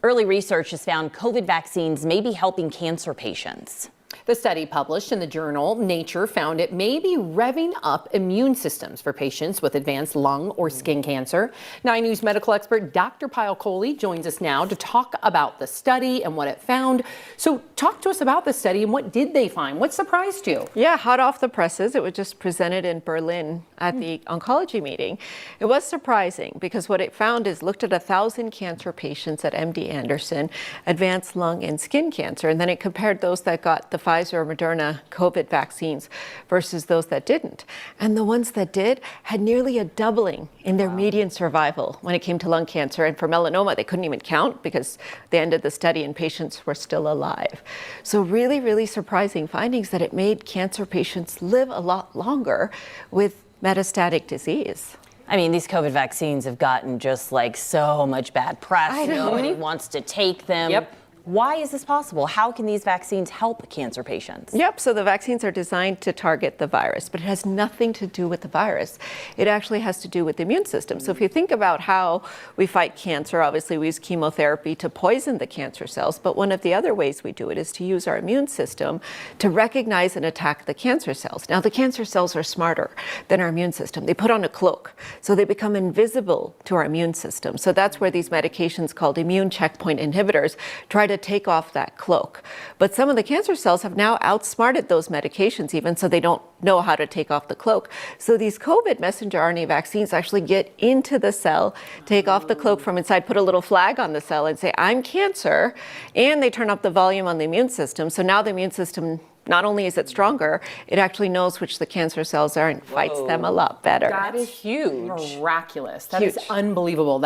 Early research has found COVID vaccines may be helping cancer patients. The study published in the journal Nature found it may be revving up immune systems for patients with advanced lung or skin cancer. 9 News medical expert Dr. Payal Kohli joins us now to talk about the study and what it found. So talk to us about the study and what did they find? What surprised you? Yeah, hot off the presses. It was just presented in Berlin at the oncology meeting. It was surprising because what it found is looked at 1,000 cancer patients at MD Anderson, advanced lung and skin cancer, and then it compared those that got the Pfizer or Moderna COVID vaccines versus those that didn't. And the ones that did had nearly a doubling in their median survival when it came to lung cancer. And for melanoma, they couldn't even count because they ended the study and patients were still alive. So really, really surprising findings that it made cancer patients live a lot longer with metastatic disease. I mean, these COVID vaccines have gotten just like so much bad press. I know. Nobody wants to take them. Yep. Why is this possible? How can these vaccines help cancer patients? Yep, so the vaccines are designed to target the virus, but it has nothing to do with the virus. It actually has to do with the immune system. So if you think about how we fight cancer, obviously we use chemotherapy to poison the cancer cells, but one of the other ways we do it is to use our immune system to recognize and attack the cancer cells. Now the cancer cells are smarter than our immune system. They put on a cloak, so they become invisible to our immune system. So that's where these medications called immune checkpoint inhibitors try to take off that cloak. But some of the cancer cells have now outsmarted those medications even, so they don't know how to take off the cloak. So these COVID messenger RNA vaccines actually get into the cell, take off the cloak from inside, put a little flag on the cell and say, I'm cancer, and they turn up the volume on the immune system. So now the immune system, not only is it stronger, it actually knows which the cancer cells are and fights them a lot better. That is huge. Miraculous. That is unbelievable.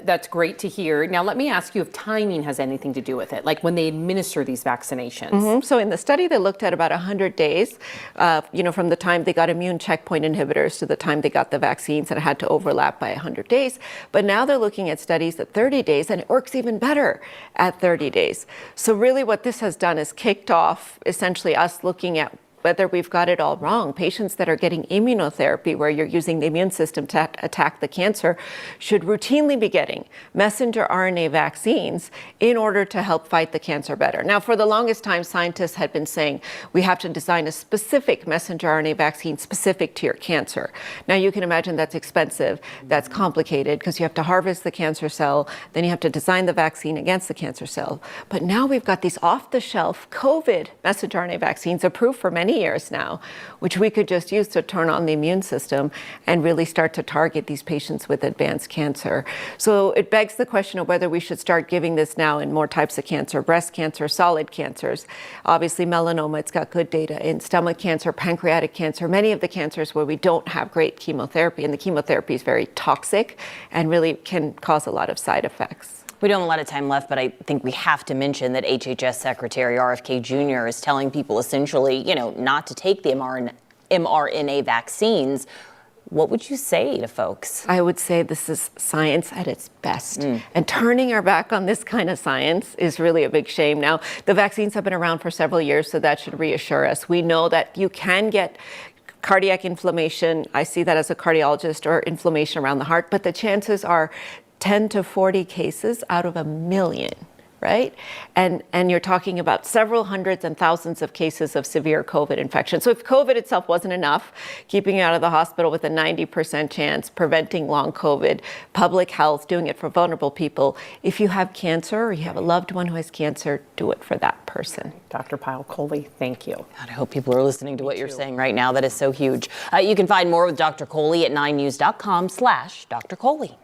That's great to hear. Now, let me ask you if timing has anything to do with it, like when they administer these vaccinations. So in the study, they looked at about 100 days, from the time they got immune checkpoint inhibitors to the time they got the vaccines, and it had to overlap by 100 days. But now they're looking at studies at 30 days, and it works even better at 30 days. So really what this has done is kicked off essentially us looking at whether we've got it all wrong. Patients that are getting immunotherapy, where you're using the immune system to attack the cancer, should routinely be getting messenger RNA vaccines in order to help fight the cancer better. Now, for the longest time, scientists had been saying we have to design a specific messenger RNA vaccine specific to your cancer. Now, you can imagine that's expensive, that's complicated, because you have to harvest the cancer cell, then you have to design the vaccine against the cancer cell. But now we've got these off-the-shelf COVID messenger RNA vaccines approved for many years now, which we could just use to turn on the immune system and really start to target these patients with advanced cancer. So it begs the question of whether we should start giving this now in more types of cancer: breast cancer, solid cancers, obviously melanoma, it's got good data in stomach cancer, pancreatic cancer, many of the cancers where we don't have great chemotherapy, and the chemotherapy is very toxic and really can cause a lot of side effects. We don't have a lot of time left, but I think we have to mention that HHS Secretary RFK Jr. is telling people essentially, not to take the mRNA vaccines. What would you say to folks? I would say this is science at its best. And turning our back on this kind of science is really a big shame. Now, the vaccines have been around for several years, so that should reassure us. We know that you can get cardiac inflammation. I see that as a cardiologist, or inflammation around the heart, but the chances are 10 to 40 cases out of 1 million, right? And you're talking about several hundreds and thousands of cases of severe COVID infection. So if COVID itself wasn't enough, keeping you out of the hospital with a 90% chance, preventing long COVID, public health, doing it for vulnerable people, if you have cancer or you have a loved one who has cancer, do it for that person. Dr. Payal Kohli, thank you. God, I hope people are listening to what you're saying right now. That is so huge. You can find more with Dr. Kohli at 9news.com/Dr. Kohli.